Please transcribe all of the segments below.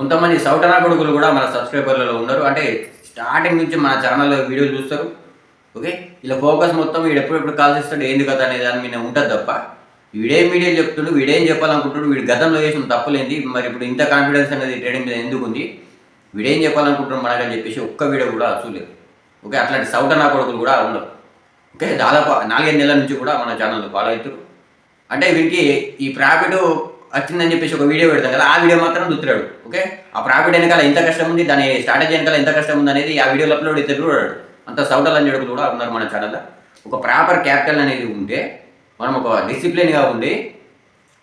కొంతమంది సౌటనా కొడుకులు కూడా మన సబ్స్క్రైబర్లలో ఉన్నారు. అంటే స్టార్టింగ్ నుంచి మన ఛానల్లో వీడియోలు చూస్తారు. ఓకే, ఇలా ఫోకస్ మొత్తం వీడు ఎప్పుడెప్పుడు కాల్ చేస్తాడు ఏంది కదా అనే దాని మీద ఉంటుంది తప్ప వీడేం వీడియో చెప్తుడు, వీడేం చెప్పాలనుకుంటుడు, వీడు గతంలో చేసిన తప్పులేంది, మరి ఇప్పుడు ఇంత కాన్ఫిడెన్స్ అనేది ట్రేడింగ్ మీద ఎందుకు ఉంది, వీడేం చెప్పాలనుకుంటున్నాడు మనకని చెప్పేసి ఒక్క వీడియో కూడా చూడలేదు. ఓకే, అట్లాంటి సౌటనా కొడుకులు కూడా ఉండవు. ఓకే, దాదాపు 4-5 నెలల నుంచి కూడా మన ఛానల్లో ఫాలో అవుతారు. అంటే వీరికి ఈ ప్రాఫిట్ వచ్చిందని చెప్పేసి ఒక వీడియో పెడతాం కదా, ఆ వీడియో మాత్రం చూస్తున్నాడు. ఓకే, ఆ ప్రాఫిట్ వెనకాల ఎంత కష్టం ఉంది, దాని స్ట్రాటజీ వెనకాల ఎంత కష్టం ఉంది అనేది ఆ వీడియోలో అప్లోడ్ అయితే చూడాడు. అంత సౌటలంజడుకులు కూడా ఉన్నారు మన ఛానల్లో. ఒక ప్రాపర్ క్యాపిటల్ అనేది ఉంటే, మనం ఒక డిసిప్లిన్గా ఉండి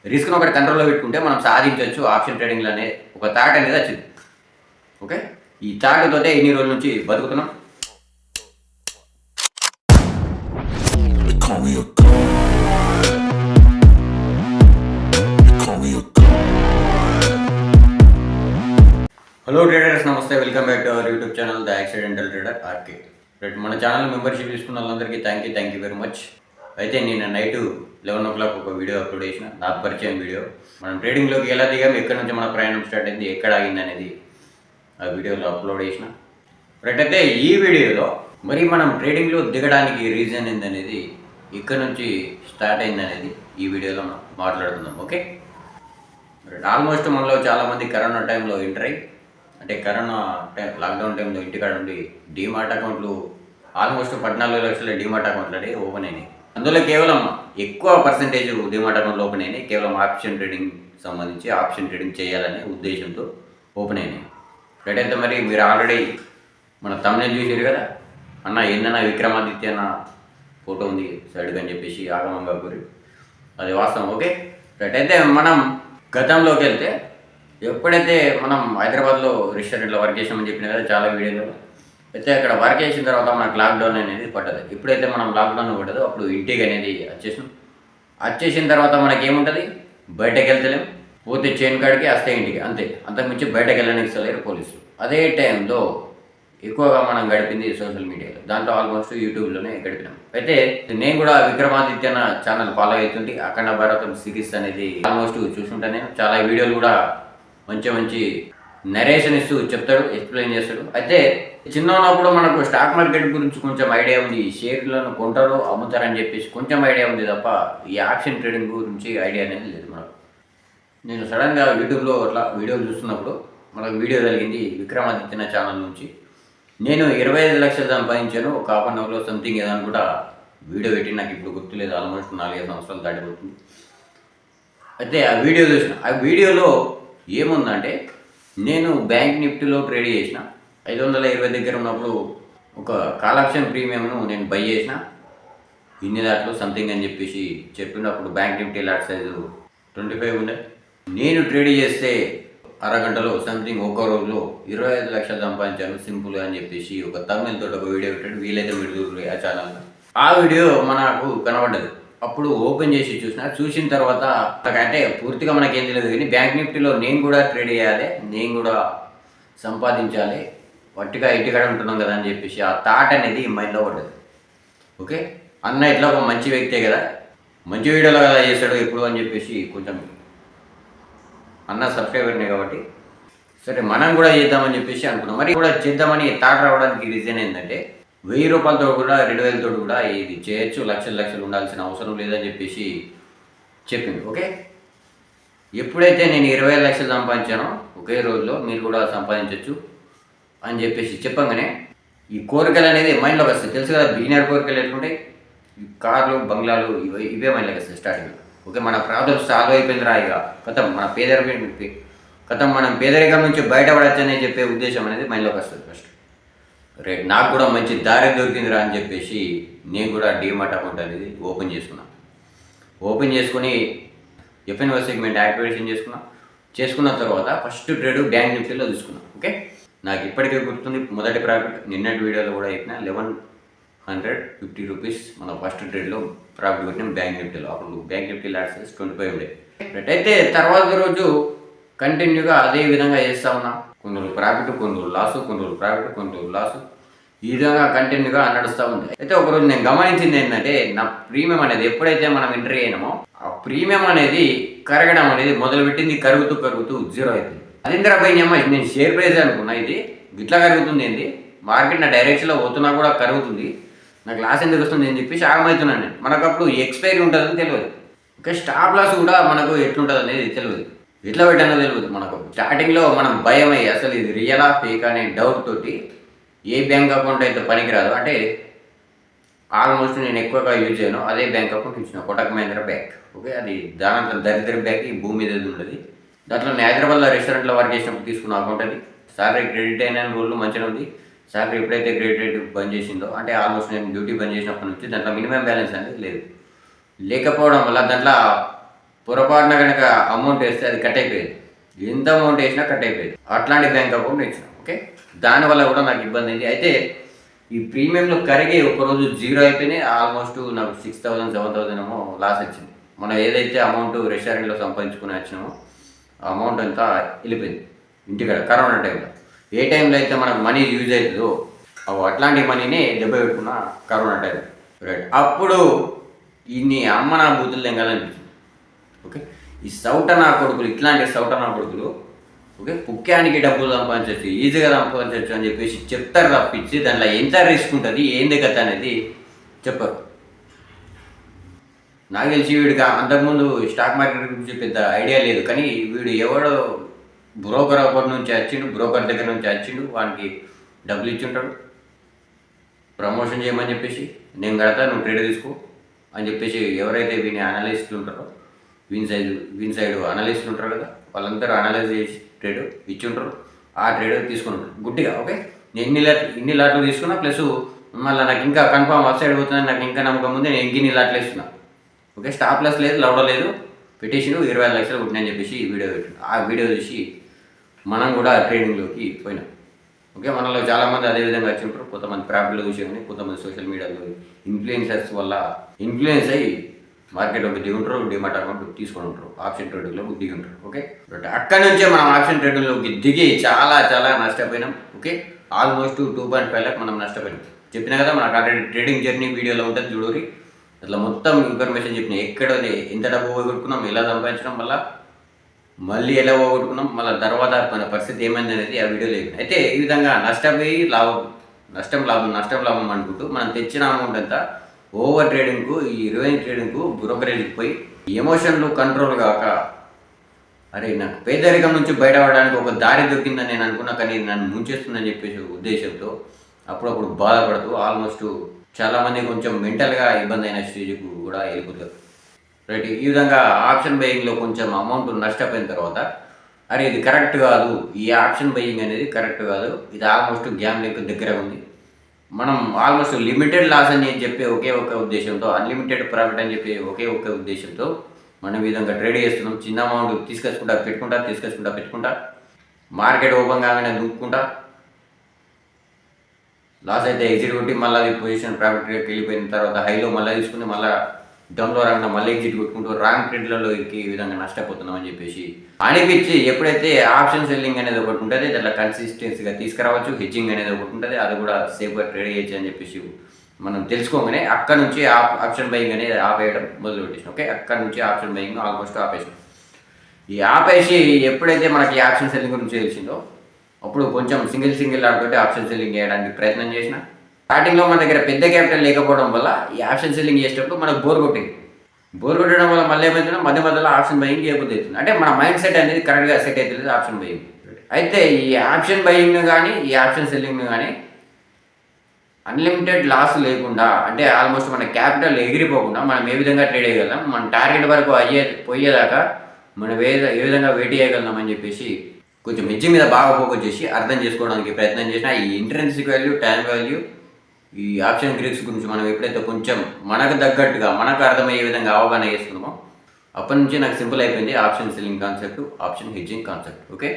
రిస్క్ను ఒకటి కంట్రోల్లో పెట్టుకుంటే మనం సాధించవచ్చు ఆప్షన్ ట్రేడింగ్లో అనే ఒక థాట్ అనేది వచ్చింది. ఓకే, ఈ థాట్తోటే ఇన్ని రోజుల నుంచి బతుకుతున్నాం. హలో ట్రేడర్స్, నమస్తే, welcome back to our YouTube channel the accidental trader RK. Right, మన ఛానల్ మెంబర్షిప్ తీసుకున్న వాళ్ళందరికీ థ్యాంక్ యూ వెరీ మచ్. అయితే నేను నైట్ 11 o'clock ఒక వీడియో అప్లోడ్ చేసిన, నాకు పరిచయం వీడియో. మనం ట్రేడింగ్లోకి ఎలా దిగాం, ఎక్కడి నుంచి మన ప్రయాణం స్టార్ట్ అయింది, ఎక్కడ ఆగింది అనేది ఆ వీడియోలో అప్లోడ్ చేసిన. రైట్, అయితే ఈ వీడియోలో మరి మనం ట్రేడింగ్లో దిగడానికి రీజన్ ఏందనేది, ఇక్కడ నుంచి స్టార్ట్ అయింది అనేది ఈ వీడియోలో మనం మాట్లాడుకుందాం. ఓకే, రైట్, ఆల్మోస్ట్ మనలో చాలామంది కరోనా టైంలో ఎంటర్ అయ్యి, అంటే కరోనా టైం లాక్డౌన్ టైంలో ఇంటికాడ ఉండి డీమార్ట్ అకౌంట్లు ఆల్మోస్ట్ 14 లక్షల డీమార్ట్ అకౌంట్లు అనేవి ఓపెన్ అయినాయి. అందులో కేవలం ఎక్కువ పర్సెంటేజ్ డీమార్ట్ అకౌంట్లు ఓపెన్ అయినాయి కేవలం ఆప్షన్ ట్రేడింగ్ సంబంధించి ఆప్షన్ ట్రేడింగ్ చేయాలనే ఉద్దేశంతో ఓపెన్ అయినాయి. రైట్, అయితే మరి మీరు ఆల్రెడీ మన తమిళ చూసారు కదా, అన్న ఏందన్నా విక్రమాదిత్య అన్న ఫోటో ఉంది సైడ్గా అని చెప్పేసి ఆగమంగా కోరి, అది వాస్తవం. ఓకే, రైట్, అయితే మనం గతంలోకి వెళ్తే, ఎప్పుడైతే మనం హైదరాబాద్లో రెస్టారెంట్లో వర్క్ చేసామని చెప్పిన కదా చాలా వీడియోలో, అయితే అక్కడ వర్క్ చేసిన తర్వాత మనకు లాక్డౌన్ అనేది పడ్డది. ఎప్పుడైతే మనం లాక్డౌన్ పడ్డదో అప్పుడు ఇంటికి అనేది వచ్చేసిన తర్వాత మనకేముంటుంది, బయటకు వెళ్తలేం, పోతే చైన్ కాడికి వస్తే ఇంటికి, అంతే, అంతకుమించి బయటకు వెళ్ళనిస్తలేరు పోలీసులు. అదే టైంలో ఎక్కువగా మనం గడిపింది సోషల్ మీడియాలో, దాంట్లో ఆల్మోస్ట్ యూట్యూబ్లోనే గడిపినాం. అయితే నేను కూడా విక్రమాదిత్య అన్న ఛానల్ ఫాలో అవుతుంటే అఖండ భారతం సిరీస్ అనేది ఆల్మోస్ట్ చూసుకుంటా. నేను చాలా వీడియోలు కూడా మంచి నరేషన్ ఇస్తూ చెప్తాడు, ఎక్స్ప్లెయిన్ చేస్తాడు. అయితే చిన్న ఉన్నప్పుడు మనకు స్టాక్ మార్కెట్ గురించి కొంచెం ఐడియా ఉంది, షేర్లను కొంటారు అమ్ముతారని చెప్పేసి కొంచెం ఐడియా ఉంది తప్ప ఈ ఆప్షన్ ట్రేడింగ్ గురించి ఐడియా అనేది లేదు మనకు. నేను సడన్గా యూట్యూబ్లో అట్లా వీడియోలు చూస్తున్నప్పుడు మనకు వీడియో జరిగింది విక్రమాదిత్య ఛానల్ నుంచి. నేను 25 లక్షలు సంపాదించాను ఒక ½ an hourలో సంథింగ్ ఏదని కూడా వీడియో పెట్టి, నాకు ఇప్పుడు గుర్తులేదు, ఆల్మోస్ట్ 4-5 సంవత్సరాలు దాటిపోతుంది. అయితే ఆ వీడియో చూసిన, ఆ వీడియోలో ఏముందంటే, నేను బ్యాంక్ నిఫ్టీలో ట్రేడ్ చేసిన 520 దగ్గర ఉన్నప్పుడు ఒక కాల్ ఆప్షన్ ప్రీమియంను నేను బై చేసిన, ఇన్ని దాంట్లో సంథింగ్ అని చెప్పేసి చెప్పినప్పుడు బ్యాంక్ నిఫ్టీ లాట్ సైజు 25 ఉండే. నేను ట్రేడ్ చేస్తే అరగంటలో సంథింగ్ ఒక రోజులో 25 లక్షలు సంపాదించాను సింపుల్గా అని చెప్పేసి ఒక తమిళతో ఒక వీడియో పెట్టాడు. వీలైతే మీరు చూడండి ఆ ఛానల్లో. ఆ వీడియో మనకు కనబడ్డది. అప్పుడు ఓపెన్ చేసి చూసిన తర్వాత అంటే పూర్తిగా మనకేం తెలియదు, కానీ బ్యాంక్ నిఫ్టీలో నేను కూడా ట్రేడ్ చేయాలి, నేను కూడా సంపాదించాలి, వట్టిగా ఇంటికాడ ఉంటున్నాం కదా అని చెప్పేసి ఆ థాట్ అనేది మైండ్లో పడ్డది. ఓకే, అన్న ఇట్లా ఒక మంచి వ్యక్తే కదా, మంచి వీడియోలో కదా చేస్తాడు ఎప్పుడు అని చెప్పేసి కొంచెం అన్న సబ్స్క్రైబర్నే కాబట్టి సరే మనం కూడా చేద్దామని చెప్పేసి అనుకున్నాం. మరి కూడా చేద్దామని థాట్ రావడానికి రీజన్ ఏంటంటే, 1000 రూపాయలతో కూడా 2000తో కూడా ఇది చేయొచ్చు, లక్షలు ఉండాల్సిన అవసరం లేదని చెప్పేసి చెప్పింది. ఓకే, ఎప్పుడైతే నేను 25 లక్షలు సంపాదించానో ఒకే రోజులో మీరు కూడా సంపాదించవచ్చు అని చెప్పేసి చెప్పంగానే ఈ కోరికలు అనేది మైండ్లోకి వస్తాయి. తెలుసు కదా బిగినర్ కోరికలు ఎట్లుంటాయి, కార్లు బంగ్లాలు ఇవే మైండ్లోకి వస్తాయి స్టార్టింగ్లో. ఓకే, మన ప్రాబ్లమ్స్ సాల్వ్ అయిపోయిందిరా, ఇక కథం మన మనం పేదరికం నుంచి బయటపడచ్చనే చెప్పే ఉద్దేశం అనేది మైండ్లోకి వస్తుంది ఫస్ట్. రైట్, నాకు కూడా మంచి దారి దొరికిందిరా అని చెప్పేసి నేను కూడా డీమార్ట్ అకౌంట్ అనేది ఓపెన్ చేసుకుని ఎఫ్ఎన్ఓ సెగ్మెంట్ యాక్టివేషన్ చేసుకున్న తర్వాత ఫస్ట్ ట్రేడ్ బ్యాంక్ నిఫ్టీలో తీసుకున్నాను. ఓకే, నాకు ఇప్పటికే గుర్తుంది, మొదటి ప్రాఫిట్ నిన్నటి వీడియోలో కూడా చెప్పిన 1150 రూపీస్ మన ఫస్ట్ ట్రేడ్లో ప్రాఫిట్ పెట్టినాం బ్యాంక్ నిఫ్టీలో. అప్పుడు బ్యాంక్ నిఫ్టీ లాట్ సైజ్ 25 ఉండే. రైట్, అయితే తర్వాత రోజు కంటిన్యూగా అదే విధంగా చేస్తూ ఉన్నా, కొన్ని రోజులు ప్రాఫిట్, కొన్ని రోజులు లాసు, కొన్ని రోజులు ప్రాఫిట్, కొన్ని రోజులు లాసు, ఈ విధంగా కంటిన్యూగా నడుస్తూ ఉంది. అయితే ఒకరోజు నేను గమనించింది ఏంటంటే, నా ప్రీమియం అనేది ఎప్పుడైతే మనం ఎంట్రీ అయినామో ఆ ప్రీమియం అనేది కరగడం అనేది మొదలుపెట్టింది, కరుగుతూ 0 అవుతుంది. అదేంద్ర పోయింది అమ్మ, నేను షేర్ ప్రైస్ అనుకున్నా, ఇది ఇట్లా కరుగుతుంది ఏంది, మార్కెట్ నా డైరెక్షన్లో పోతున్నా కూడా కరుగుతుంది, నాకు లాస్ ఎందుకు వస్తుంది అని చెప్పేసి ఆగమవుతున్నాను నేను. మనకు అప్పుడు ఎక్స్పైరీ ఉంటుందని తెలియదు. ఓకే, స్టాప్ లాస్ కూడా మనకు ఎట్లుంటుంది అనేది తెలియదు, ఎట్లా పెట్టానో తెలియదు. మనకు స్టార్టింగ్లో మనం భయం అయ్యి అసలు ఇది రియలా ఫేక్ అనే డౌట్ తోటి ఏ బ్యాంక్ అకౌంట్ అయితే పనికిరాదు, అంటే ఆల్మోస్ట్ నేను ఎక్కువగా యూజ్ చేయను అదే బ్యాంక్ అకౌంట్ ఇచ్చిన, కోటక్ మహీంద్రా బ్యాంక్. ఓకే, అది దానంత దరిద్ర బ్యాంక్ ఈ భూమి మీద ఉండదు. దాంట్లో నేను హైదరాబాద్లో రెస్టారెంట్లో వర్క్ చేసినప్పుడు తీసుకున్న అకౌంట్ అది. సాలరీ క్రెడిట్ అయిన రోజులు మంచిగా ఉంది. సాలరీ ఎప్పుడైతే క్రెడిట్ బంద్ చేసిందో, అంటే ఆల్మోస్ట్ నేను డ్యూటీ బంద్ చేసినప్పటి నుంచి దాంట్లో మినిమం బ్యాలెన్స్ అనేది లేదు. లేకపోవడం వల్ల దాంట్లో పొరపాటున కనుక అమౌంట్ వేస్తే అది కట్ అయిపోయేది, ఎంత అమౌంట్ వేసినా కట్ అయిపోయేది. అట్లాంటి బ్యాంక్ అకౌంట్ ఇచ్చిన. ఓకే, దానివల్ల కూడా నాకు ఇబ్బంది అయింది. అయితే ఈ ప్రీమియంలో కరిగి ఒకరోజు జీరో అయిపోయినాయి. ఆల్మోస్ట్ నాకు 6,000 7,000 ఏమో లాస్ వచ్చింది. మనం ఏదైతే అమౌంట్ రెస్టారెంట్లో సంపాదించుకుని వచ్చినామో ఆ అమౌంట్ అంతా వెళ్ళిపోయింది ఇంటికాడ కరోనా టైంలో. ఏ టైంలో అయితే మనకు మనీ యూజ్ అవుతుందో అట్లాంటి మనీని దెబ్బ పెట్టుకున్న కరోనా టైం. రైట్, అప్పుడు ఇన్ని అమ్మ నా బూతులు తెంగాలనిపించింది. ఓకే, ఈ సౌటనా కొడుకులు, ఇట్లాంటి సౌటనా కొడుకులు ఓకే పుక్యానికి డబ్బులు సంపాదించవచ్చు, ఈజీగా సంపాదించవచ్చు అని చెప్పేసి చెప్తారు తప్పించి దాంట్లో ఎంత రిస్క్ ఉంటుంది ఏంది కథ అనేది చెప్పరు. నాకు తెలిసి వీడికి అంతకుముందు స్టాక్ మార్కెట్ గురించి పెద్ద ఐడియా లేదు, కానీ వీడు ఎవడో బ్రోకర్ ఒకరి నుంచి వచ్చిండు, బ్రోకర్ దగ్గర నుంచి వచ్చిండు, వానికి డబ్బులు ఇచ్చింటాడు ప్రమోషన్ చేయమని చెప్పేసి, నేను కడతా నువ్వు ట్రేడ్ తీసుకో అని చెప్పేసి. ఎవరైతే వీని అనలిస్టులు ఉంటారో, వీని సైడ్ అనలిస్టులు ఉంటారు కదా, వాళ్ళందరూ అనలైజ్ చేసి ట్రేడ్ ఇచ్చింటారు, ఆ ట్రేడ్ తీసుకుని ఉంటారు గుడ్డిగా. ఓకే, నేను ఇన్ని లాట్లు తీసుకున్నా, ప్లస్ మళ్ళీ నాకు ఇంకా కన్ఫామ్ అప్ సైడ్ పోతుందని నాకు ఇంకా నమ్మకం ముందే నేను ఇన్ని లాట్లు వేస్తున్నా. ఓకే, స్టాప్ లాస్ లేదు, లౌడ లేదు, పెట్టేసి 25 లక్షలు కొట్టినని చెప్పేసి వీడియో పెట్టిన. ఆ వీడియో చూసి మనం కూడా ట్రేడింగ్లోకి పోయినాం. ఓకే, మనలో చాలామంది అదేవిధంగా వచ్చి ఉంటారు. కొంతమంది ప్రాపర్టీలో చూసేమని, కొంతమంది సోషల్ మీడియాలో ఇన్ఫ్లుయెన్సర్స్ వల్ల ఇన్ఫ్లుయెన్స్ అయ్యి మార్కెట్లోకి దిగి ఉంటారు, డిమాట్ అకౌంట్ తీసుకొని ఉంటారు, ఆప్షన్ ట్రేడింగ్లోకి దిగి ఉంటారు. ఓకే, బట్ అక్కడి నుంచే మనం ఆప్షన్ ట్రేడింగ్లోకి దిగి చాలా చాలా నష్టపోయినాం. ఓకే, ఆల్మోస్ట్ 2.5 లాక్ మనం నష్టపోయినాం. చెప్పినా కదా మనకు ఆల్రెడీ ట్రేడింగ్ జర్నీ వీడియోలో ఉంటుంది చూడరి, అట్లా మొత్తం ఇన్ఫర్మేషన్ చెప్పిన, ఎక్కడ ఎంత డబ్బు పోగొట్టుకున్నాం, ఎలా సంపాదించడం, మళ్ళీ ఎలా పోగొట్టుకున్నాం, మళ్ళీ తర్వాత మన పరిస్థితి ఏమైంది అనేది ఆ వీడియోలో చెప్పిన. అయితే ఈ విధంగా నష్టపోయి నష్టం లాభం అనుకుంటూ మనం తెచ్చిన అమౌంట్ అంతా ఓవర్ ట్రేడింగ్కు, ఈ రివెంజ్ ట్రేడింగ్కు, బ్రోకరేజ్కి పోయి ఎమోషన్లు కంట్రోల్ కాక, అరే నాకు పేదరికం నుంచి బయటపడడానికి ఒక దారి దొరికిందని నేను అనుకున్నా, కానీ నన్ను ముంచేస్తుందని చెప్పేసి ఉద్దేశంతో అప్పుడప్పుడు బాధపడుతూ ఆల్మోస్ట్ చాలామంది కొంచెం మెంటల్గా ఇబ్బంది అయిన స్టేజ్కు కూడా వెళ్ళిపోతారు. రైట్, ఈ విధంగా ఆప్షన్ బయింగ్లో కొంచెం అమౌంట్ నష్టపోయిన తర్వాత అరే ఇది కరెక్ట్ కాదు, ఈ ఆప్షన్ బయింగ్ అనేది కరెక్ట్ కాదు, ఇది ఆల్మోస్ట్ గ్యాంబ్లింగ్ దగ్గర ఉంది, మనం ఆల్మోస్ట్ లిమిటెడ్ లాస్ అని చెప్పి ఒకే ఒక ఉద్దేశంతో, అన్లిమిటెడ్ ప్రాఫిట్ అని చెప్పి ఒకే ఒక ఉద్దేశంతో మనం ఈ విధంగా ట్రేడ్ చేస్తున్నాం. చిన్న అమౌంట్ తీసుకొచ్చుకుంటా పెట్టుకుంటా మార్కెట్ ఓపెన్ కాగానే దూక్కుంటా లాస్ అయితే ఎగ్జిట్ కొట్టి మళ్ళీ అది పొజిషన్ ప్రాఫిట్ రేట్కి వెళ్ళిపోయిన తర్వాత హైలో మళ్ళీ తీసుకుని మళ్ళీ డౌన్లో రాకుండా మళ్ళీ ఎగ్జిట్ కొట్టుకుంటూ రాంగ్ ట్రేడ్లలో ఈ విధంగా నష్టపోతున్నాం అని చెప్పేసి అనిపించి, ఎప్పుడైతే ఆప్షన్ సెల్లింగ్ అనేది ఒకటి ఉంటుంది, దాంట్లో కన్సిస్టెన్సీగా తీసుకురావచ్చు, హెడ్జింగ్ అనేది ఒకటి ఉంటుంది, అది కూడా సేఫ్గా ట్రేడ్ చేయొచ్చు అని చెప్పేసి మనం తెలుసుకోగానే అక్కడ నుంచి ఆప్షన్ బయింగ్ అనేది ఆపేయడం మొదలుపెట్టేసాం. ఓకే, అక్కడ నుంచి ఆప్షన్ బయింగ్ ఆల్మోస్ట్ ఆపేసాం. ఈ ఆపేసి ఎప్పుడైతే మనకి ఆప్షన్ సెల్లింగ్ గురించి తెలిసిందో అప్పుడు కొంచెం సింగిల్ ఆడుతుంటే ఆప్షన్ సెల్లింగ్ చేయడానికి ప్రయత్నం చేసిన. స్టార్టింగ్లో మన దగ్గర పెద్ద క్యాపిటల్ లేకపోవడం వల్ల ఈ ఆప్షన్ సెల్లింగ్ చేసేటప్పుడు మనకు బోర్ కొట్టడం వల్ల మళ్ళీ ఏమైతుందో మధ్యలో ఆప్షన్ బయింగ్ చేయబుద్ధి అవుతుంది. అంటే మన మైండ్ సెట్ అనేది కరెక్ట్గా సెట్ అవుతుంది ఆప్షన్ బయింగ్. అయితే ఈ ఆప్షన్ బయింగ్ను కానీ ఈ ఆప్షన్ సెల్లింగ్ను కానీ అన్లిమిటెడ్ లాస్ లేకుండా, అంటే ఆల్మోస్ట్ మన క్యాపిటల్ ఎగిరిపోకుండా మనం ఏ విధంగా ట్రేడ్ చేయగలం, మన టార్గెట్ వరకు పోయేదాకా మనం ఏ విధంగా వెయిట్ చేయగలం అని చెప్పేసి కొంచెం హెడ్జింగ్ మీద బాగా ఫోకస్ చేసి అర్థం చేసుకోవడానికి ప్రయత్నం చేసిన. ఈ ఇంట్రెన్సిక్ వాల్యూ, టైం వాల్యూ, ఈ ఆప్షన్ గ్రీక్స్ గురించి మనం ఎప్పుడైతే కొంచెం మనకు తగ్గట్టుగా మనకు అర్థమయ్యే విధంగా అవగాహన చేసుకున్నామో అప్పటి నుంచి నాకు సింపుల్ అయిపోయింది option selling concept, option hedging concept. Okay,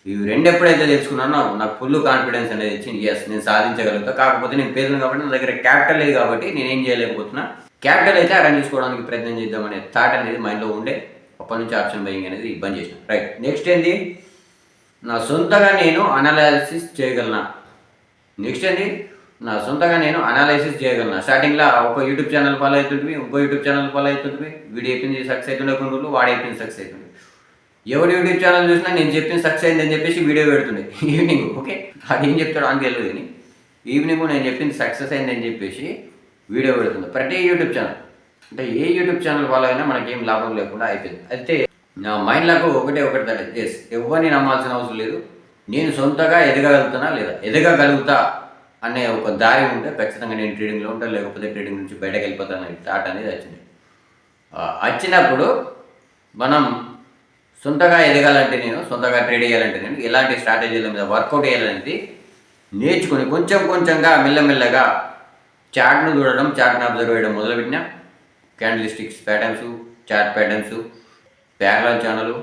ఇవి రెండు ఎప్పుడైతే తెలుసుకున్నానో నాకు ఫుల్ కాన్ఫిడెన్స్ అనేది వచ్చింది. ఎస్ నేను సాధించగలుగుతా, కాకపోతే నేను పేదను కాబట్టి నా దగ్గర క్యాపిటల్ లేదు కాబట్టి నేనేం చేయలేకపోతున్నా, క్యాపిటల్ అయితే అరేంజ్ చేసుకోవడానికి ప్రయత్నం చేద్దామనే థాట్ అనేది మైండ్లో ఉండే అప్పటి నుంచి ఆప్షన్ బయింగ్ అనేది బంద్ చేసిన. రైట్, నెక్స్ట్ ఏంటి, నా సొంతగా నేను అనాలసిస్ చేయగలనా. స్టార్టింగ్లో ఒక యూట్యూబ్ ఛానల్ ఫాలో అవుతుంటుంది, ఇంకో యూట్యూబ్ ఛానల్ ఫాలో అవుతుంటుంది, వీడు చెప్పింది సక్సెస్ అవుతుండే కొన్ని రోజులు, వాడు చెప్పింది సక్సెస్ అవుతుంది. ఎవడు యూట్యూబ్ ఛానల్ చూసినా నేను చెప్పింది సక్సెస్ అయిందని చెప్పేసి వీడియో పెడుతుండే ఈవినింగ్. ఓకే, అది ఏం చెప్తాడు అని తెలియదు కానీ ఈవినింగ్ నేను చెప్పింది సక్సెస్ అయిందని చెప్పేసి వీడియో పెడుతుంది ప్రతి యూట్యూబ్ ఛానల్. అంటే ఏ యూట్యూబ్ ఛానల్ వల్ల అయినా మనకేం లాభం లేకుండా అయిపోయింది. అయితే నా మైండ్లకు ఒకటే ఎస్, ఎవరిని నమ్మాల్సిన అవసరం లేదు. నేను సొంతగా ఎదగలుగుతానా లేదా, ఎదగలుగుతా అనే ఒక దారి ఉంటే ఖచ్చితంగా నేను ట్రేడింగ్లో ఉంటాను, లేకపోతే ట్రేడింగ్ నుంచి బయటకు వెళ్ళిపోతాను అనే థాట్ అనేది వచ్చింది. వచ్చినప్పుడు మనం సొంతగా ఎదగాలంటే, నేను సొంతగా ట్రేడ్ చేయాలంటే, నేను ఎలాంటి స్ట్రాటజీల మీద వర్కౌట్ చేయాలనేది నేర్చుకొని కొంచెం కొంచెంగా మెల్లమెల్లగా చార్ట్ను చూడడం, చార్ట్ను అబ్జర్వ్ చేయడం మొదలుపెట్టిన. Candle sticks patterns, chart patterns, parallel channel,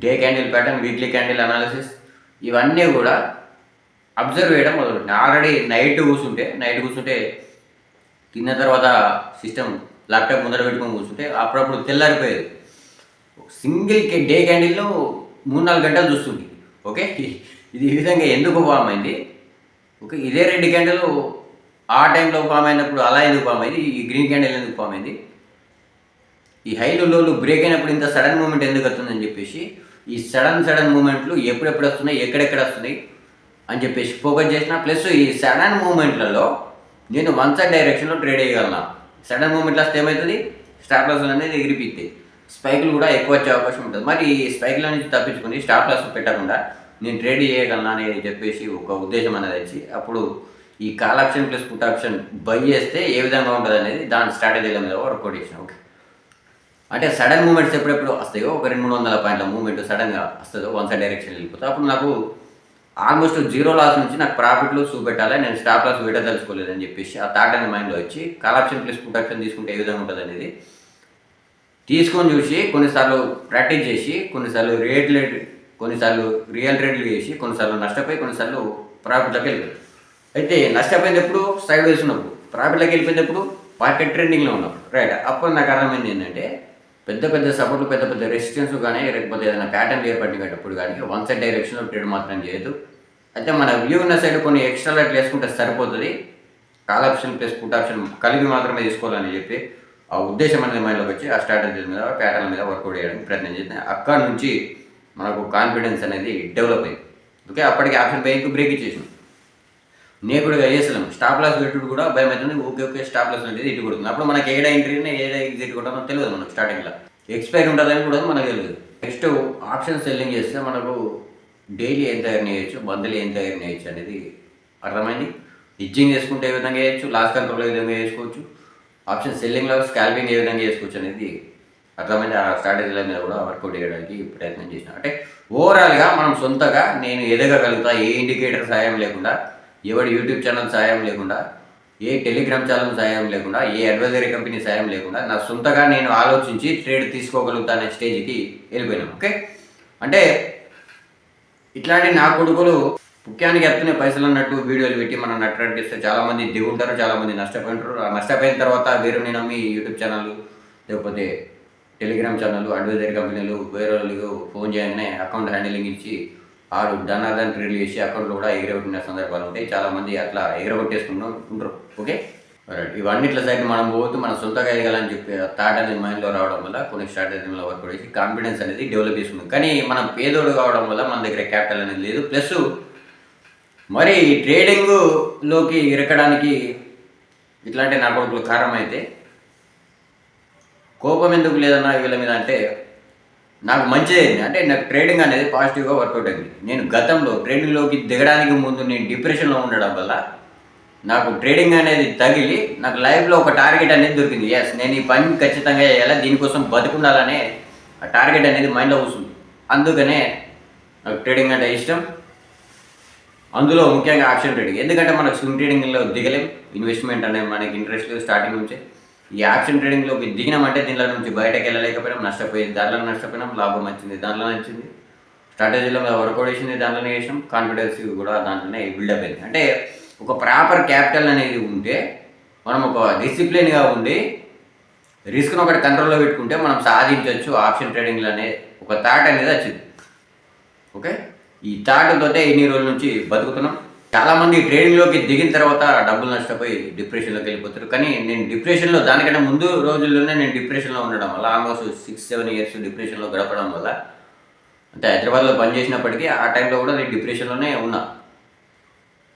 day candle pattern, weekly candle analysis, ఇవన్నీ కూడా అబ్జర్వ్ చేయడం మొదలుపెట్టిన. ఆల్రెడీ నైట్ కూర్చుంటే తిన్న తర్వాత సిస్టమ్ ల్యాప్టాప్ ముందర పెట్టుకొని కూర్చుంటే అప్పుడప్పుడు తెల్లారిపోయేది. సింగిల్ డే క్యాండిల్లో 3-4 గంటలు చూస్తుంది. ఓకే, ఇది ఈ విధంగా ఎందుకు ఫామ్ అయింది? ఓకే, ఇదే రెడ్ క్యాండిల్ ఆ టైంలో ఫామ్ అయినప్పుడు అలా ఎందుకు ఫామ్ అయింది? ఈ గ్రీన్ క్యాండిల్ ఎందుకు ఫామ్ అయింది? ఈ హైలు లోలు బ్రేక్ అయినప్పుడు ఇంత సడన్ మూమెంట్ ఎందుకు వస్తుందని చెప్పేసి, ఈ సడన్ మూమెంట్లు ఎప్పుడెప్పుడు వస్తున్నాయి, ఎక్కడెక్కడ వస్తున్నాయి అని చెప్పేసి ఫోకస్ చేసిన. ప్లస్ ఈ సడన్ మూమెంట్లలో నేను వన్ సైడ్ డైరెక్షన్లో ట్రేడ్ చేయగలను. సడన్ మూమెంట్లు వస్తే ఏమవుతుంది? స్టాప్ లాస్ అనేది ఎగిరిపిస్తాయి, స్పైక్లు కూడా ఎక్కువ వచ్చే అవకాశం ఉంటుంది. మరి ఈ స్పైక్ల నుంచి తప్పించుకొని స్టాప్ లాస్ పెట్టకుండా నేను ట్రేడ్ చేయగలను అని చెప్పేసి ఒక ఉద్దేశం అనేది వచ్చి, అప్పుడు ఈ call option plus put option by చేస్తే ఏ విధంగా ఉంటుంది అనేది దాని స్ట్రాటజీల మీద వర్కౌట్ చేసిన. ఓకే, అంటే సడన్ మూమెంట్స్ ఎప్పుడెప్పుడు వస్తాయో, ఒక 200-300 పాయింట్ల మూమెంట్ సడన్గా వస్తుందో, వన్ సైడ్ డైరెక్షన్ వెళ్ళిపోతుంది, అప్పుడు నాకు ఆల్మోస్ట్ 0 లాస్ నుంచి నాకు ప్రాఫిట్లు చూపెట్టాలి, నేను స్టాప్ లాస్ పెట్టదలుచుకోలేదని చెప్పేసి ఆ థాట్ అనేది మైండ్లో వచ్చి call option plus put option తీసుకుంటే ఏ విధంగా ఉంటుంది అనేది తీసుకొని చూసి కొన్నిసార్లు ప్రాక్టీస్ చేసి, కొన్నిసార్లు రియల్ ట్రేడ్లు చేసి, కొన్నిసార్లు నష్టపోయి, కొన్నిసార్లు ప్రాఫిట్లోకి వెళ్ళిపోయి. అయితే నష్టపోయింది ఎప్పుడు? సైడ్ వేసి ఉన్నప్పుడు. ప్రాఫిట్లోకి వెళ్ళిపోయింది ఎప్పుడు? మార్కెట్ ట్రెండింగ్లో ఉన్నప్పుడు. రైట్, అప్పుడు నాకు అర్థమైంది ఏంటంటే, పెద్ద సపోర్ట్లు, పెద్ద రెసిస్టెన్స్ కానీ, లేకపోతే ఏదైనా ప్యాటర్న్ ఏర్పడినప్పుడు కానీ వన్ సైడ్ డైరెక్షన్లో ట్రేడ్ మాత్రం చేయదు. అయితే మన వ్యూ ఉన్న సైడ్ కొన్ని ఎక్స్ట్రా లైట్లు వేసుకుంటే సరిపోతుంది, call option plus put option కలిపి మాత్రమే తీసుకోవాలని చెప్పి ఆ ఉద్దేశం అనేది మైండ్లోకి వచ్చి ఆ స్ట్రాటజీల మీద, ప్యాటర్న్ మీద వర్కౌట్ చేయడానికి ప్రయత్నం చేస్తే అక్కడ నుంచి మనకు కాన్ఫిడెన్స్ అనేది డెవలప్ అయింది. ఓకే, అప్పటికి ఆప్షన్ బైక్ బ్రేక్ ఇచ్చేసాం. నేను కూడా వేసలేము, స్టాప్ లాస్ పెట్టుడు కూడా భయం అవుతుంది. ఓకే స్టాప్ లాస్ అనేది ఇటు కొడుతుంది. అప్పుడు మనకి ఏడా ఎంట్రీ ఏడా ఎగ్జిట్ కొట్టామో తెలియదు మనకు. స్టార్టింగ్లో ఎక్స్పైరీ ఉంటుందని కూడా మనకు తెలియదు. నెక్స్ట్ ఆప్షన్ సెల్లింగ్ చేస్తే మనకు డైలీ ఎంత ఎర్న్ చేయొచ్చు, మంత్లీ ఎంత ఎర్న్ చేయొచ్చు అనేది అర్థమైంది. హిడ్జింగ్ చేసుకుంటే ఏ విధంగా చేయొచ్చు, లాస్ కంట్రోల్ ఏ విధంగా చేసుకోవచ్చు, ఆప్షన్ సెల్లింగ్లో స్కాల్పింగ్ ఏ విధంగా చేసుకోవచ్చు అనేది అర్థమైంది. ఆ స్ట్రాటజీల మీద కూడా వర్కౌట్ చేయడానికి ప్రయత్నం చేసిన. అంటే ఓవరాల్గా మనం సొంతగా నేను ఎదగగలుగుతా, ఏ ఇండికేటర్ సాయం లేకుండా, ఎవడి యూట్యూబ్ ఛానల్ సాయం లేకుండా, ఏ టెలిగ్రామ్ ఛానల్ సాయం లేకుండా, ఏ అడ్వైజరీ కంపెనీ సాయం లేకుండా నా సొంతగా నేను ఆలోచించి ట్రేడ్ తీసుకోగలుగుతా అనే స్టేజ్కి వెళ్ళిపోయినాం. ఓకే, అంటే ఇట్లాంటి నా కొడుకులు ముఖ్యానికి ఎత్తునే పైసలు అన్నట్టు వీడియోలు పెట్టి మనం నట్టడిస్తే చాలామంది దిగుంటారు, చాలామంది నష్టపోయింటారు. ఆ నష్టపోయిన తర్వాత వేరే నమ్మి యూట్యూబ్ ఛానల్, లేకపోతే టెలిగ్రామ్ ఛానల్, అడ్వైజరీ కంపెనీలు వేరే వాళ్ళకి ఫోన్ చేయగానే అకౌంట్ హ్యాండిలింగ్ ఇచ్చి ఆడు ధనార్దన్ ట్రేడ్ చేసి అకౌంట్లో కూడా ఎగిరగొట్టిన సందర్భాలు ఉంటాయి. చాలామంది అట్లా ఎగిరగొట్టేసుకుంటూ ఉంటారు. ఓకే, ఇవన్నిట్ల సైడ్ మనం పోతూ మన సొంతగా ఎదగాలని చెప్పి థాట్ అనేది మైండ్లో రావడం వల్ల కొన్ని స్ట్రాటజీలో వర్క్ చేసి కాన్ఫిడెన్స్ అనేది డెవలప్ చేసుకుంటాం. కానీ మనం పేదోడు కావడం వల్ల మన దగ్గర క్యాపిటల్ అనేది లేదు. ప్లస్ మరి ట్రేడింగ్లోకి ఇరకడానికి ఇట్లాంటి నా కొడుకులు కారణం అయితే కోపం ఎందుకు లేదన్నా వీళ్ళ మీద అంటే, నాకు మంచిదైంది. అంటే నాకు ట్రేడింగ్ అనేది పాజిటివ్గా వర్కౌట్ అయింది. నేను గతంలో ట్రేడింగ్లోకి దిగడానికి ముందు నేను డిప్రెషన్లో ఉండడం వల్ల నాకు ట్రేడింగ్ అనేది తగిలి నాకు లైఫ్లో ఒక టార్గెట్ అనేది దొరికింది. ఎస్, నేను ఈ పని ఖచ్చితంగా చేయాలి, దీనికోసం బతుకుండాలనే ఆ టార్గెట్ అనేది మైండ్లో వస్తుంది. అందుకనే నాకు ట్రేడింగ్ అంటే ఇష్టం. అందులో ముఖ్యంగా ఆప్షన్ ట్రేడింగ్. ఎందుకంటే మనకు స్వింగ్ ట్రేడింగ్లో దిగలేం, ఇన్వెస్ట్మెంట్ అనేది మనకి ఇంట్రెస్ట్ లేదు స్టార్టింగ్ నుంచే. ఈ ఆప్షన్ ట్రేడింగ్లోకి దిగినామంటే దీనిలో నుంచి బయటకు వెళ్ళలేకపోయినాం, నష్టపోయింది, దాంట్లో నష్టపోయినాం, లాభం వచ్చింది, దాంట్లో నచ్చింది, స్ట్రాటజీలో వర్కౌట్ చేసింది, దాంట్లోనే చేసాం, కాన్ఫిడెన్స్ కూడా దాంట్లోనే బిల్డప్ అయింది. అంటే ఒక ప్రాపర్ క్యాపిటల్ అనేది ఉంటే, మనం ఒక డిసిప్లిన్గా ఉండి రిస్క్ను ఒకటి కంట్రోల్లో పెట్టుకుంటే మనం సాధించవచ్చు ఆప్షన్ ట్రేడింగ్లో అనే ఒక థాట్ అనేది వచ్చింది. ఓకే, ఈ థాట్తోటే ఇన్ని రోజుల నుంచి బతుకుతున్నాం. చాలామంది ట్రేడింగ్లోకి దిగిన తర్వాత డబ్బులు నష్టపోయి డిప్రెషన్లోకి వెళ్ళిపోతారు. కానీ నేను డిప్రెషన్లో, దానికంటే ముందు రోజుల్లోనే నేను డిప్రెషన్లో ఉండడం వల్ల, ఆల్మోస్ట్ 6-7 ఇయర్స్ డిప్రెషన్లో గడపడం వల్ల అంటే హైదరాబాద్లో పని చేసినప్పటికీ ఆ టైంలో కూడా నేను డిప్రెషన్లోనే ఉన్నా.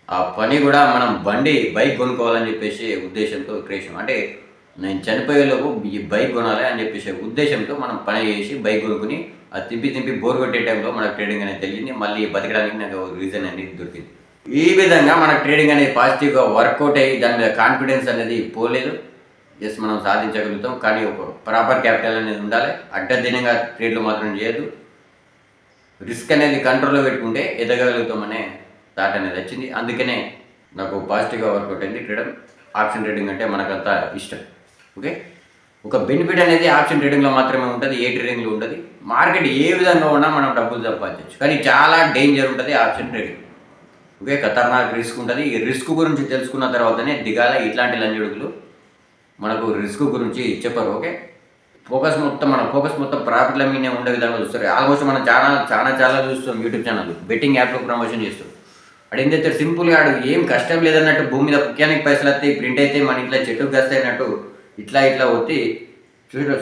ఆ పని కూడా మనం బైక్ కొనుక్కోవాలని చెప్పేసి ఉద్దేశంతో క్రియేషన్, అంటే నేను చనిపోయేలోపు ఈ బైక్ కొనాలి అని చెప్పేసి ఉద్దేశంతో మనం పని చేసి బైక్ కొనుక్కుని అది తింపి బోర్ కొట్టే టైంలో మనకు ట్రేడింగ్ అనేది తెలిసింది. మళ్ళీ బతకడానికి నాకు రీజన్ అనేది దొరికింది. ఈ విధంగా మనకు ట్రేడింగ్ అనేది పాజిటివ్గా వర్కౌట్ అయ్యి దాని మీద కాన్ఫిడెన్స్ అనేది పోలేదు. ఎస్, మనం సాధించగలుగుతాం, కానీ ఒక ప్రాపర్ క్యాపిటల్ అనేది ఉండాలి. అడ్డదినంగా ట్రేడ్లు మాత్రం చేయదు. రిస్క్ అనేది కంట్రోల్లో పెట్టుకుంటే ఎదగలుగుతామనే థాట్ అనేది వచ్చింది. అందుకనే నాకు పాజిటివ్గా వర్కౌట్ అయింది ట్రేడింగ్. ఆప్షన్ ట్రేడింగ్ అంటే మనకంతా ఇష్టం. ఓకే, ఒక బెనిఫిట్ అనేది ఆప్షన్ ట్రేడింగ్లో మాత్రమే ఉంటుంది, ఏ ట్రేడింగ్లో ఉంటుంది. మార్కెట్ ఏ విధంగా ఉన్నా మనం డబ్బులు సంపాదించవచ్చు, కానీ చాలా డేంజర్ ఉంటుంది ఆప్షన్ ట్రేడింగ్. ఓకే, ఖతర్నాక్ రిస్క్ ఉంటుంది. ఈ రిస్క్ గురించి తెలుసుకున్న తర్వాతనే దిగాల. ఇట్లాంటి లంజడుగులు మనకు రిస్క్ గురించి చెప్పరు. ఓకే, మన ఫోకస్ మొత్తం ప్రాఫిట్ల మీదే ఉండే విధంగా చూస్తారు. ఆల్మోస్ట్ మనం చాలా చూస్తాం. యూట్యూబ్ ఛానల్ బెట్టింగ్ యాప్లో ప్రమోషన్ చేస్తాం. అడు ఏం చేస్తాడు, సింపుల్గా ఆడు ఏం కష్టం లేదన్నట్టు భూమి మీద ముఖ్యానికి పైసలు వస్తాయి, ప్రింట్ అయితే మన ఇంట్లో చెట్టుకు వస్తాయి అన్నట్టు ఇట్లా ఒత్తి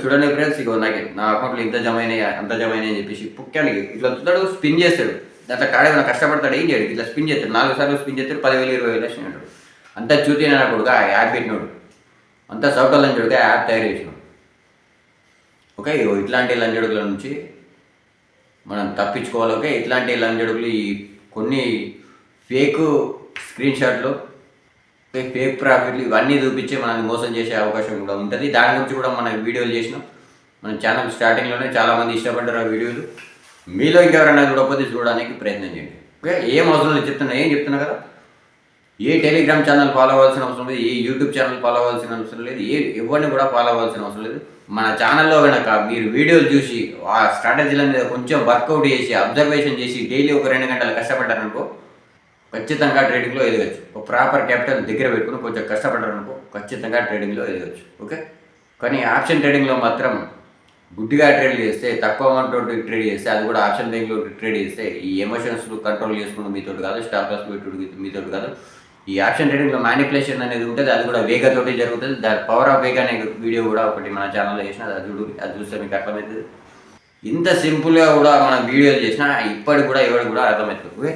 చూడండి ఫ్రెండ్స్, ఇగో నా అకౌంట్లో ఇంత జమ అయినాయి అంత జమ అయినాయి అని చెప్పేసి పుక్యానికి ఇట్లా వస్తాడు, స్పిన్ చేస్తాడు. దాంట్లో కాడేమైనా కష్టపడతాడు, ఏం చేయడు, ఇట్లా స్పిన్ చేస్తాడు. 4 సార్లు స్పిన్ చేస్తాడు, 10,000 20,000 లక్షలు అంటాడు. అంతా చూసి నా కొడుకు ఆ యాప్ పెట్టినాడు, అంతా సౌట్ లంజడుగా యాప్ తయారు చేసినాడు. ఓకే, ఇట్లాంటి లంజడుగుల నుంచి మనం తప్పించుకోవాలి. ఓకే, ఇట్లాంటి లంజడుగులు ఈ కొన్ని ఫేక్ స్క్రీన్ షాట్లు, ఫేక్ ప్రాఫిట్లు ఇవన్నీ చూపించి మనల్ని మోసం చేసే అవకాశం కూడా ఉంటుంది. దాని గురించి కూడా మనం వీడియోలు చేసినాం. మన ఛానల్ స్టార్టింగ్లోనే చాలామంది ఇష్టపడ్డారు ఆ వీడియోలు. మీలో ఇంకెవరైనా చూడకపోతే చూడడానికి ప్రయత్నం చేయండి. ఓకే, ఏం అవసరం లేదు, ఏం చెప్తున్నా కదా. ఏ టెలిగ్రామ్ ఛానల్ ఫాలో అవ్వాల్సిన అవసరం లేదు, ఏ యూట్యూబ్ ఛానల్ ఫాలో అవ్వాల్సిన అవసరం లేదు, ఎవరిని కూడా ఫాలో అవ్వాల్సిన అవసరం లేదు. మన ఛానల్లో కనుక మీరు వీడియోలు చూసి ఆ స్ట్రాటజీల మీద కొంచెం వర్కౌట్ చేసి అబ్జర్వేషన్ చేసి డైలీ ఒక 2 గంటలు కష్టపడ్డారనుకో ఖచ్చితంగా ట్రేడింగ్లో ఎదగచ్చు. ఒక ప్రాపర్ క్యాపిటల్ దగ్గర పెట్టుకుని కొంచెం కష్టపడ్డారనుకో ఖచ్చితంగా ట్రేడింగ్లో ఎదగచ్చు. ఓకే, కానీ ఆప్షన్ ట్రేడింగ్లో మాత్రం గుడ్డిగా ట్రేడ్ చేస్తే, తక్కువ అమౌంట్ ట్రేడ్ చేస్తే, అది కూడా ఆప్షన్ బ్యాంక్లో ట్రేడ్ చేస్తే ఈ ఎమోషన్స్ కంట్రోల్ చేసుకున్న మీతో కాదు, స్టాప్ లాస్ పెట్టుడు మీతో కాదు. ఈ ఆప్షన్ ట్రేడింగ్లో మ్యానిపులేషన్ అనేది ఉంటుంది, అది కూడా వేగతోటి జరుగుతుంది. దాని పవర్ ఆఫ్ వేగ అనే వీడియో కూడా ఒకటి మన ఛానల్లో చేసిన, అది చూస్తే మీకు అర్థమవుతుంది. ఇంత సింపుల్గా కూడా మనం వీడియోలు చేసినా ఇప్పటికి కూడా ఎవరికి కూడా అర్థమవుతుంది. ఓకే,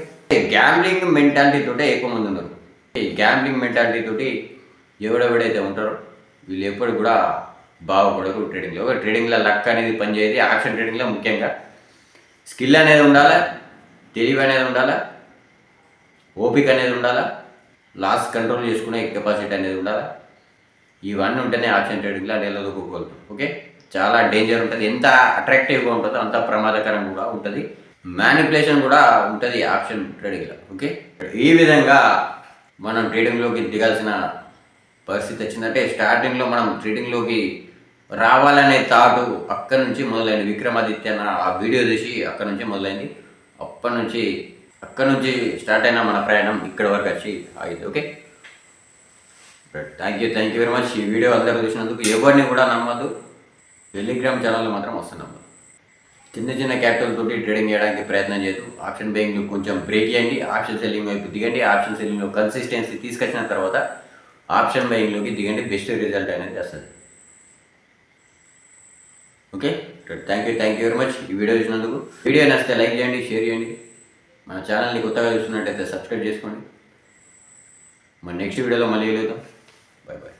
గ్యాంబ్లింగ్ మెంటాలిటీ తోటే ఎక్కువ మంది ఉన్నారు. ఈ గ్యాంబ్లింగ్ మెంటాలిటీ తోటి ఎవడెవడైతే ఉంటారో వీళ్ళు ఎప్పుడు కూడా బాగుపడరు ట్రేడింగ్లో. ట్రేడింగ్లో లక్ అనేది పనిచేయదు. ఆప్షన్ ట్రేడింగ్లో ముఖ్యంగా స్కిల్ అనేది ఉండాలా, తెలివి అనేది ఉండాలా, ఓపిక అనేది ఉండాలా, లాస్ కంట్రోల్ చేసుకునే కెపాసిటీ అనేది ఉండాలా. ఇవన్నీ ఉంటేనే ఆప్షన్ ట్రేడింగ్లో నిలదొక్కుకోగలుగుతాం. ఓకే, చాలా డేంజర్ ఉంటుంది. ఎంత అట్రాక్టివ్గా ఉంటుందో అంత ప్రమాదకరంగా కూడా ఉంటుంది. మ్యానిపులేషన్ కూడా ఉంటుంది ఆప్షన్ ట్రేడింగ్లో. ఓకే, ఈ విధంగా మనం ట్రేడింగ్లోకి దిగాల్సిన పరిస్థితి వచ్చిందంటే స్టార్టింగ్లో మనం ట్రేడింగ్లోకి రావాలనే థాటు అక్కడి నుంచి మొదలైంది. విక్రమాదిత్య ఆ వీడియో చూసి అక్కడి నుంచి మొదలైంది. అక్కడి నుంచి స్టార్ట్ అయిన మన ప్రయాణం ఇక్కడ వరకు వచ్చి ఆగింది. Okay, thank you very much. ఈ వీడియో అందరూ చూసినందుకు. ఎవరిని కూడా నమ్మద్దు, టెలిగ్రామ్ ఛానల్లో మాత్రం వస్తున్నాం. చిన్న క్యాపిటల్ తోటి ట్రేడింగ్ చేయడానికి ప్రయత్నం చేయదు. ఆప్షన్ బయింగ్ కొంచెం బ్రేక్ చేయండి, ఆప్షన్ సెల్లింగ్ వైపు దిగండి. ఆప్షన్ సెల్లింగ్లో కన్సిస్టెన్సీ తీసుకొచ్చిన తర్వాత ఆప్షన్ బయింగ్లోకి దిగండి, బెస్ట్ రిజల్ట్ అనేది వస్తుంది. Okay, thank you very much. ఈ వీడియో చూసినందుకు. వీడియో నచ్చితే లైక్ చేయండి, షేర్ చేయండి. మన ఛానల్ని కొత్తగా చూస్తున్నట్టయితే సబ్స్క్రైబ్ చేసుకోండి. మన నెక్స్ట్ వీడియోలో మళ్ళీ వెళ్తాం. బాయ్.